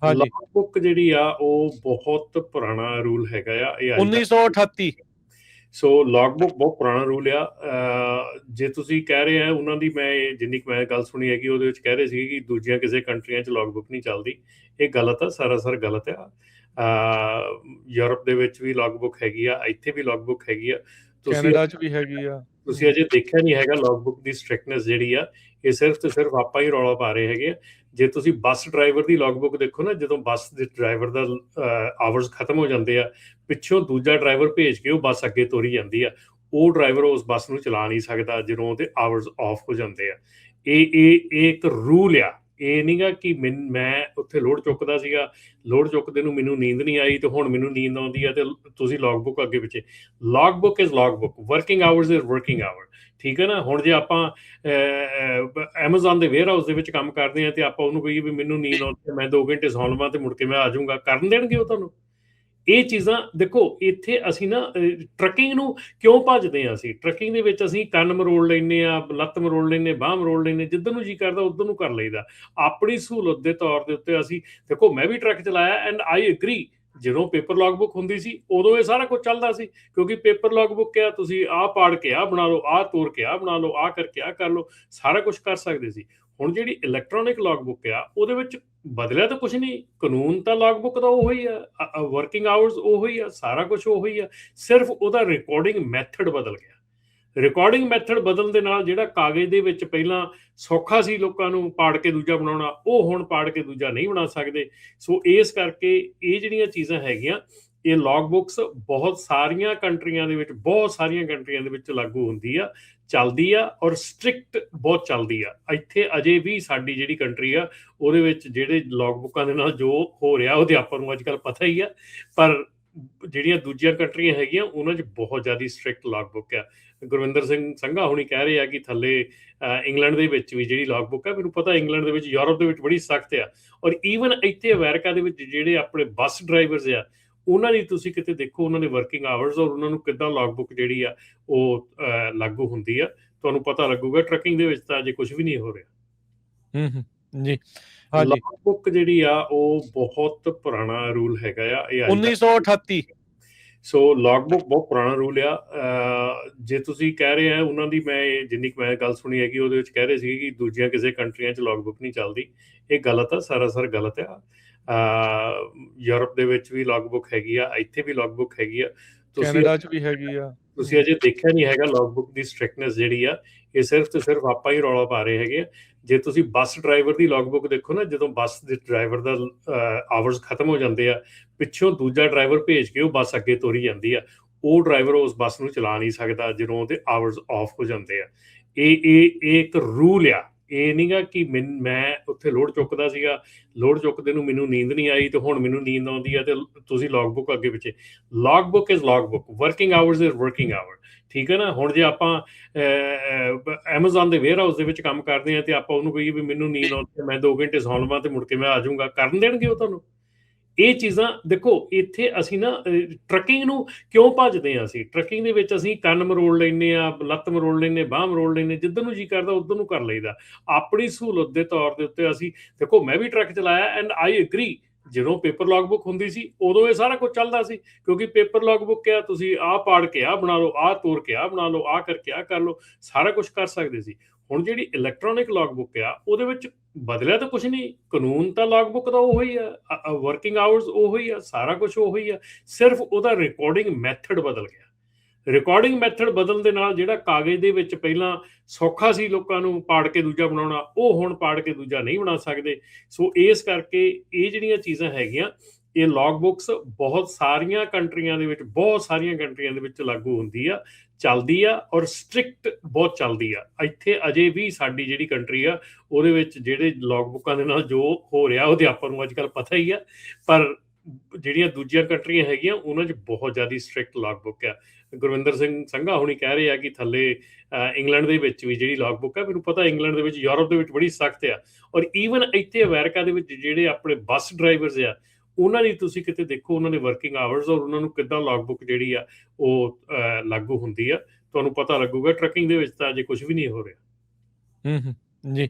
ਹਾਂਜੀ, log book ਜਿਹੜੀ ਆ ਉਹ ਬਹੁਤ ਪੁਰਾਣਾ ਰੂਲ ਹੈਗਾ ਆ। ਇਹ ਅੱਜ ਦਾ 1938। ਸੋ ਲੌਗ ਬੁੱਕ ਬਹੁਤ ਪੁਰਾਣਾ ਰੂਲ ਆ। ਜੇ ਤੁਸੀਂ ਕਹਿ ਰਹੇ ਆ ਉਹਨਾਂ ਦੀ, ਮੈਂ ਜਿੰਨੀ ਕੁ ਮੈਂ ਗੱਲ ਸੁਣੀ ਹੈਗੀ ਉਹਦੇ ਵਿੱਚ ਕਹਿ ਰਹੇ ਸੀ ਕਿ ਦੂਜੀਆਂ ਕਿਸੇ ਕੰਟਰੀਆਂ 'ਚ ਲੌਗ ਬੁੱਕ ਨਹੀਂ ਚੱਲਦੀ। ਇਹ ਗਲਤ ਆ, ਸਰਾਸਰ ਗਲਤ ਆ। ਯੂਰਪ ਦੇ ਵਿੱਚ ਵੀ ਲੌਗ ਬੁੱਕ ਹੈਗੀ ਆ, ਇੱਥੇ ਵੀ ਲੌਗ ਬੁੱਕ ਹੈਗੀ ਆ। ਤੁਸੀਂ ਕੈਨੇਡਾ 'ਚ ਵੀ ਹੈਗੀ ਆ। ਤੁਸੀਂ ਅਜੇ ਦੇਖਿਆ ਨਹੀਂ ਹੈਗਾ ਲੌਗ ਬੁੱਕ ਦੀ ਸਟ੍ਰਿਕਟਨੈਸ ਜਿਹੜੀ ਆ। ਇਹ ਸਿਰਫ ਤੇ ਸਿਰਫ ਆਪਾਂ ਹੀ ਰੌਲਾ ਪਾ ਰਹੇ ਹੈਗੇ ਆ। ਜੇ ਤੁਸੀਂ ਬੱਸ ਡਰਾਈਵਰ ਦੀ ਲੌਗ ਬੁੱਕ ਦੇਖੋ ਨਾ, ਜਦੋਂ ਬੱਸ ਦੇ ਡਰਾਈਵਰ ਦਾ ਆਵਰਸ ਖਤਮ ਹੋ ਜਾਂਦੇ ਆ, ਪਿੱਛੋਂ ਦੂਜਾ ਡਰਾਈਵਰ ਭੇਜ ਕੇ ਉਹ ਬੱਸ ਅੱਗੇ ਤੋਰੀ ਜਾਂਦੀ ਆ। ਉਹ ਡਰਾਈਵਰ ਉਸ ਬੱਸ ਨੂੰ ਚਲਾ ਨਹੀਂ ਸਕਦਾ ਜਦੋਂ ਉਹਦੇ ਆਵਰਸ ਆਫ ਹੋ ਜਾਂਦੇ ਆ। ਇਹ ਇੱਕ ਰੂਲ ਆ। ਇਹ ਨਹੀਂਗਾ ਕਿ ਮੈਂ ਉੱਥੇ ਲੋਡ ਚੁੱਕਦਾ ਸੀਗਾ, ਲੋਡ ਚੁੱਕਦੇ ਨੂੰ ਮੈਨੂੰ ਨੀਂਦ ਨਹੀਂ ਆਈ ਤੇ ਹੁਣ ਮੈਨੂੰ ਨੀਂਦ ਆਉਂਦੀ ਆ ਤੇ ਤੁਸੀਂ ਲੌਗ ਬੁੱਕ ਅੱਗੇ ਪਿੱਛੇ। Log book is log book, working hours is working hour. ਠੀਕ ਹੈ ਨਾ। ਹੁਣ ਜੇ ਆਪਾਂ ਐਮਾਜ਼ੋਨ ਦੇ ਵੇਅਰ ਹਾਊਸ ਦੇ ਵਿੱਚ ਕੰਮ ਕਰਦੇ ਆ ਤੇ ਆਪਾਂ ਉਹਨੂੰ ਕਹੀਏ ਵੀ ਮੈਨੂੰ ਨੀਂਦ ਆਉਂਦੀ, ਮੈਂ 2 ਘੰਟੇ ਸੌਂ ਲਵਾਂ ਤੇ ਮੁੜ ਕੇ ਮੈਂ ਆ ਜਾਊਂਗਾ, ਕਰਨ ਦੇਣਗੇ ਉਹ ਤੁਹਾਨੂੰ? ਇਹ ਚੀਜ਼ਾਂ ਦੇਖੋ, ਇੱਥੇ ਅਸੀਂ ਨਾ ਟਰੱਕਿੰਗ ਨੂੰ ਕਿਉਂ ਭੱਜਦੇ ਹਾਂ? ਅਸੀਂ ਟਰੱਕਿੰਗ ਦੇ ਵਿੱਚ ਅਸੀਂ ਕੰਨ ਮਰੋੜ ਲੈਂਦੇ ਆ, ਲੱਤ ਮਰੋੜ ਲੈਂਦੇ, ਬਾਂਹ ਮਰੋੜ ਲੈਂਦੇ, ਜਿੱਧਰ ਨੂੰ ਜੀ ਕਰਦਾ ਉੱਧਰ ਨੂੰ ਕਰ ਲਈਦਾ ਆਪਣੀ ਸਹੂਲਤ ਦੇ ਤੌਰ ਦੇ ਉੱਤੇ। ਅਸੀਂ ਦੇਖੋ, ਮੈਂ ਵੀ ਟਰੱਕ ਚਲਾਇਆ ਐਂਡ ਆਈ ਐਗਰੀ। ਜਦੋਂ ਪੇਪਰ ਲੌਗ ਬੁੱਕ ਹੁੰਦੀ ਸੀ ਉਦੋਂ ਇਹ ਸਾਰਾ ਕੁਝ ਚੱਲਦਾ ਸੀ, ਕਿਉਂਕਿ ਪੇਪਰ ਲੌਗ ਬੁੱਕ ਆ, ਤੁਸੀਂ ਆਹ ਪਾੜ ਕੇ ਆਹ ਬਣਾ ਲਓ, ਆਹ ਤੋੜ ਕੇ ਆਹ ਬਣਾ ਲਓ, ਆਹ ਕਰਕੇ ਆਹ ਕਰ ਲਓ, ਸਾਰਾ ਕੁਝ ਕਰ ਸਕਦੇ ਸੀ। ਹੁਣ ਜਿਹੜੀ ਇਲੈਕਟ੍ਰੋਨਿਕ ਲੌਗ ਬੁੱਕ ਆ ਉਹਦੇ ਵਿੱਚ ਬਦਲਿਆ ਤਾਂ ਕੁਝ ਨਹੀਂ, ਕਾਨੂੰਨ ਤਾਂ ਲੌਗ ਬੁੱਕ ਦਾ ਉਹੋ ਹੀ ਆ, ਵਰਕਿੰਗ ਆਵਰਸ ਉਹੋ ਹੀ ਆ, ਸਾਰਾ ਕੁਝ ਉਹੋ ਹੀ ਆ, ਸਿਰਫ ਉਹਦਾ ਰਿਕਾਰਡਿੰਗ ਮੈਥਡ ਬਦਲ ਗਿਆ। ਰਿਕਾਰਡਿੰਗ ਮੈਥਡ ਬਦਲਣ ਦੇ ਨਾਲ ਜਿਹੜਾ ਕਾਗਜ਼ ਦੇ ਵਿੱਚ ਪਹਿਲਾਂ ਸੌਖਾ ਸੀ ਲੋਕਾਂ ਨੂੰ ਪਾੜ ਕੇ ਦੂਜਾ ਬਣਾਉਣਾ, ਉਹ ਹੁਣ ਪਾੜ ਕੇ ਦੂਜਾ ਨਹੀਂ ਬਣਾ ਸਕਦੇ। ਸੋ ਇਸ ਕਰਕੇ ਇਹ ਜਿਹੜੀਆਂ ਚੀਜ਼ਾਂ ਹੈਗੀਆਂ, ਇਹ ਲੌਗ ਬੁੱਕਸ ਬਹੁਤ ਸਾਰੀਆਂ ਕੰਟਰੀਆਂ ਦੇ ਵਿੱਚ ਲਾਗੂ ਹੁੰਦੀ ਆ, ਚੱਲਦੀ ਆ, ਔਰ ਸਟ੍ਰਿਕਟ ਬਹੁਤ ਚੱਲਦੀ ਆ। ਇੱਥੇ ਅਜੇ ਵੀ ਸਾਡੀ ਜਿਹੜੀ ਕੰਟਰੀ ਆ ਉਹਦੇ ਵਿੱਚ ਜਿਹੜੇ ਲੌਗ ਬੁੱਕਾਂ ਦੇ ਨਾਲ ਜੋ ਹੋ ਰਿਹਾ ਉਹਦੇ ਆਪਾਂ ਨੂੰ ਅੱਜ ਕੱਲ੍ਹ ਪਤਾ ਹੀ ਆ। ਪਰ ਜਿਹੜੀਆਂ ਦੂਜੀਆਂ ਕੰਟਰੀਆਂ ਹੈਗੀਆਂ ਉਹਨਾਂ 'ਚ ਬਹੁਤ ਜ਼ਿਆਦਾ ਸਟ੍ਰਿਕਟ ਲੌਗ ਬੁੱਕ ਆ। ਗੁਰਵਿੰਦਰ ਸਿੰਘ ਸੰਘਾ ਹੁਣੀ ਕਹਿ ਰਹੇ ਆ ਕਿ ਥੱਲੇ ਇੰਗਲੈਂਡ ਦੇ ਵਿੱਚ ਵੀ ਜਿਹੜੀ ਲੌਗ ਬੁੱਕ ਆ, ਮੈਨੂੰ ਪਤਾ ਇੰਗਲੈਂਡ ਦੇ ਵਿੱਚ, ਯੂਰਪ ਦੇ ਵਿੱਚ ਬੜੀ ਸਖਤ ਆ। ਔਰ ਈਵਨ ਇੱਥੇ ਅਮਰੀਕਾ ਦੇ ਵਿੱਚ ਜਿਹੜੇ ਆਪਣੇ ਬੱਸ ਡਰਾਈਵਰਸ ਆ, ਉਹਨਾਂ ਦੀ ਤੁਸੀਂ ਕਿਤੇ ਦੇਖੋ ਉਹਨਾਂ ਦੇ ਵਰਕਿੰਗ ਆਵਰਸ ਔਰ ਉਹਨਾਂ ਨੂੰ ਕਿੱਦਾਂ ਲੌਗ ਬੁੱਕ ਜਿਹੜੀ ਆ ਉਹ ਲਾਗੂ ਹੁੰਦੀ ਆ, ਤੁਹਾਨੂੰ ਪਤਾ ਲੱਗੂਗਾ। ਟਰੱਕਿੰਗ ਦੇ ਵਿੱਚ ਤਾਂ ਅਜੇ ਕੁਝ ਵੀ ਨਹੀਂ ਹੋ ਰਿਹਾ। ਜੀ ਹਾਂਜੀ, ਲੌਗ ਬੁੱਕ ਜਿਹੜੀ ਆ ਉਹ ਬਹੁਤ ਪੁਰਾਣਾ ਰੂਲ ਹੈਗਾ ਆ। ਇਹ 1938। ਸੋ ਲੌਗ ਬੁੱਕ ਬਹੁਤ ਪੁਰਾਣਾ ਰੂਲ ਆ। ਜੇ ਤੁਸੀਂ ਕਹਿ ਰਹੇ ਆ ਉਹਨਾਂ ਦੀ, ਮੈਂ ਜਿੰਨੀ ਕੁ ਮੈਂ ਗੱਲ ਸੁਣੀ ਹੈਗੀ ਉਹਦੇ ਵਿੱਚ ਕਹਿ ਰਹੇ ਸੀ ਕਿ ਦੂਜੀਆਂ ਕਿਸੇ ਕੰਟਰੀਆਂ 'ਚ ਲੌਗ ਬੁੱਕ ਨਹੀਂ ਚੱਲਦੀ। ਇਹ ਗਲਤ ਆ, ਸਰਾਸਰ ਗਲਤ ਆ। ਯੂਰਪ ਦੇ ਵਿੱਚ ਵੀ ਲੌਗ ਬੁੱਕ ਹੈਗੀ ਆ, ਇੱਥੇ ਵੀ ਲੌਗ ਬੁੱਕ ਹੈਗੀ ਆ। ਕੈਨੇਡਾ 'ਚ ਵੀ ਹੈਗੀ ਆ। ਤੁਸੀਂ ਅਜੇ ਦੇਖਿਆ ਨਹੀਂ ਹੈਗਾ ਲੌਗ ਬੁੱਕ ਦੀ ਸਟ੍ਰਿਕਟਨੈਸ ਜਿਹੜੀ ਆ। ਇਹ ਸਿਰਫ ਤੇ ਸਿਰਫ ਆਪਾਂ ਹੀ ਰੌਲਾ ਪਾ ਰਹੇ ਹੈਗੇ ਆ। ਜੇ ਤੁਸੀਂ ਬੱਸ ਡਰਾਈਵਰ ਦੀ ਲੌਗ ਬੁੱਕ ਦੇਖੋ ਨਾ, ਜਦੋਂ ਬੱਸ ਦੇ ਡਰਾਈਵਰ ਦਾ ਆਵਰਸ ਖਤਮ ਹੋ ਜਾਂਦੇ ਆ, ਪਿੱਛੋਂ ਦੂਜਾ ਡਰਾਈਵਰ ਭੇਜ ਕੇ ਉਹ ਬੱਸ ਅੱਗੇ ਤੋਰੀ ਜਾਂਦੀ ਆ। ਉਹ ਡਰਾਈਵਰ ਉਸ ਬੱਸ ਨੂੰ ਚਲਾ ਨਹੀਂ ਸਕਦਾ ਜਦੋਂ ਉਹਦੇ ਆਵਰਸ ਆਫ ਹੋ ਜਾਂਦੇ ਆ। ਇਹ ਇੱਕ ਰੂਲ ਆ। ਇਹ ਨਹੀਂਗਾ ਕਿ ਮੈਂ ਉੱਥੇ ਲੋਡ ਚੁੱਕਦਾ ਸੀਗਾ, ਲੋਡ ਚੁੱਕਦੇ ਨੂੰ ਮੈਨੂੰ ਨੀਂਦ ਨਹੀਂ ਆਈ ਤੇ ਹੁਣ ਮੈਨੂੰ ਨੀਂਦ ਆਉਂਦੀ ਆ ਤੇ ਤੁਸੀਂ ਲੌਗ ਬੁੱਕ ਅੱਗੇ ਪਿੱਛੇ। Log book is log book, working hours is working hour. ਠੀਕ ਹੈ ਨਾ। ਹੁਣ ਜੇ ਆਪਾਂ ਐਮਾਜ਼ੋਨ ਦੇ ਵੇਅਰ ਹਾਊਸ ਦੇ ਵਿੱਚ ਕੰਮ ਕਰਦੇ ਆ ਤੇ ਆਪਾਂ ਉਹਨੂੰ ਕਹੀਏ ਵੀ ਮੈਨੂੰ ਨੀਂਦ ਆਉਂਦੀ, ਮੈਂ 2 ਘੰਟੇ ਸੌਂ ਲਵਾਂ ਤੇ ਮੁੜ ਕੇ ਮੈਂ ਆ ਜਾਊਂਗਾ, ਕਰਨ ਦੇਣਗੇ ਉਹ ਤੁਹਾਨੂੰ? ਇਹ ਚੀਜ਼ਾਂ ਦੇਖੋ, ਇੱਥੇ ਅਸੀਂ ਨਾ ਟਰੱਕਿੰਗ ਨੂੰ ਕਿਉਂ ਭੱਜਦੇ ਹਾਂ? ਅਸੀਂ ਟਰੱਕਿੰਗ ਦੇ ਵਿੱਚ ਅਸੀਂ ਕੰਨ ਮਰੋੜ ਲੈਂਦੇ ਆ, ਲੱਤ ਮਰੋੜ ਲੈਂਦੇ, ਬਾਂਹ ਮਰੋੜ ਲੈਂਦੇ, ਜਿੱਧਰ ਨੂੰ ਜੀ ਕਰਦਾ ਉੱਧਰ ਨੂੰ ਕਰ ਲਈਦਾ ਆਪਣੀ ਸਹੂਲਤ ਦੇ ਤੌਰ ਦੇ ਉੱਤੇ। ਅਸੀਂ ਦੇਖੋ, ਮੈਂ ਵੀ ਟਰੱਕ ਚਲਾਇਆ ਐਂਡ ਆਈ ਐਗਰੀ। ਜਦੋਂ ਪੇਪਰ ਲੌਗ ਬੁੱਕ ਹੁੰਦੀ ਸੀ ਉਦੋਂ ਇਹ ਸਾਰਾ ਕੁਝ ਚੱਲਦਾ ਸੀ, ਕਿਉਂਕਿ ਪੇਪਰ ਲੌਗ ਬੁੱਕ ਆ, ਤੁਸੀਂ ਆਹ ਪਾੜ ਕੇ ਆਹ ਬਣਾ ਲਓ, ਆਹ ਤੋੜ ਕੇ ਆਹ ਬਣਾ ਲਓ, ਆਹ ਕਰਕੇ ਆਹ ਕਰ ਲਓ, ਸਾਰਾ ਕੁਝ ਕਰ ਸਕਦੇ ਸੀ। ਹੁਣ ਜਿਹੜੀ ਇਲੈਕਟ੍ਰੋਨਿਕ ਲੌਗ ਬੁੱਕ ਆ ਉਹਦੇ ਵਿੱਚ ਬਦਲਿਆ ਤਾਂ ਕੁਝ ਨਹੀਂ, ਕਾਨੂੰਨ ਤਾਂ ਲੌਗ ਬੁੱਕ ਦਾ ਉਹੋ ਹੀ ਆ, ਵਰਕਿੰਗ ਆਵਰਸ ਉਹੋ ਹੀ ਆ, ਸਾਰਾ ਕੁਝ ਉਹੋ ਹੀ ਆ, ਸਿਰਫ ਉਹਦਾ ਰਿਕਾਰਡਿੰਗ ਮੈਥਡ ਬਦਲ ਗਿਆ। ਰਿਕਾਰਡਿੰਗ ਮੈਥਡ ਬਦਲਣ ਦੇ ਨਾਲ ਜਿਹੜਾ ਕਾਗਜ਼ ਦੇ ਵਿੱਚ ਪਹਿਲਾਂ ਸੌਖਾ ਸੀ ਲੋਕਾਂ ਨੂੰ ਪਾੜ ਕੇ ਦੂਜਾ ਬਣਾਉਣਾ, ਉਹ ਹੁਣ ਪਾੜ ਕੇ ਦੂਜਾ ਨਹੀਂ ਬਣਾ ਸਕਦੇ। ਸੋ ਇਸ ਕਰਕੇ ਇਹ ਜਿਹੜੀਆਂ ਚੀਜ਼ਾਂ ਹੈਗੀਆਂ, ਇਹ ਲੌਗ ਬੁੱਕਸ ਬਹੁਤ ਸਾਰੀਆਂ ਕੰਟਰੀਆਂ ਦੇ ਵਿੱਚ ਲਾਗੂ ਹੁੰਦੀ ਆ, ਚੱਲਦੀ ਆ, ਔਰ ਸਟ੍ਰਿਕਟ ਬਹੁਤ ਚੱਲਦੀ ਆ। ਇੱਥੇ ਅਜੇ ਵੀ ਸਾਡੀ ਜਿਹੜੀ ਕੰਟਰੀ ਆ ਉਹਦੇ ਵਿੱਚ ਜਿਹੜੇ ਲੌਗ ਬੁੱਕਾਂ ਦੇ ਨਾਲ ਜੋ ਹੋ ਰਿਹਾ ਉਹਦੇ ਆਪਾਂ ਨੂੰ ਅੱਜ ਕੱਲ੍ਹ ਪਤਾ ਹੀ ਆ। ਪਰ ਜਿਹੜੀਆਂ ਦੂਜੀਆਂ ਕੰਟਰੀਆਂ ਹੈਗੀਆਂ ਉਹਨਾਂ 'ਚ ਬਹੁਤ ਜ਼ਿਆਦਾ ਸਟ੍ਰਿਕਟ ਲੌਗ ਬੁੱਕ ਆ। ਗੁਰਵਿੰਦਰ ਸਿੰਘ ਸੰਘਾ ਹੁਣੀ ਕਹਿ ਰਹੇ ਆ ਕਿ ਥੱਲੇ ਇੰਗਲੈਂਡ ਦੇ ਵਿੱਚ ਵੀ ਜਿਹੜੀ ਲੌਗ ਬੁੱਕ ਆ, ਮੈਨੂੰ ਪਤਾ ਇੰਗਲੈਂਡ ਦੇ ਵਿੱਚ, ਯੂਰਪ ਦੇ ਵਿੱਚ ਬੜੀ ਸਖਤ ਆ। ਔਰ ਈਵਨ ਇੱਥੇ ਅਮਰੀਕਾ ਦੇ ਵਿੱਚ ਜਿਹੜੇ ਆਪਣੇ ਬੱਸ ਡਰਾਈਵਰਸ ਆ, ਉਹਨਾਂ ਦੀ ਤੁਸੀਂ ਕਿਤੇ ਦੇਖੋ ਉਹਨਾਂ ਦੇ ਵਰਕਿੰਗ ਆਵਰਸ ਔਰ ਉਹਨਾਂ ਨੂੰ ਕਿੱਦਾਂ ਲੌਗ ਬੁੱਕ ਜਿਹੜੀ ਆ ਉਹ ਲਾਗੂ ਹੁੰਦੀ ਆ, ਤੁਹਾਨੂੰ ਪਤਾ ਲੱਗੂਗਾ। ਟਰੱਕਿੰਗ ਦੇ ਵਿੱਚ ਤਾਂ ਅਜੇ ਕੁਝ ਵੀ ਨਹੀਂ ਹੋ ਰਿਹਾ। ਜੀ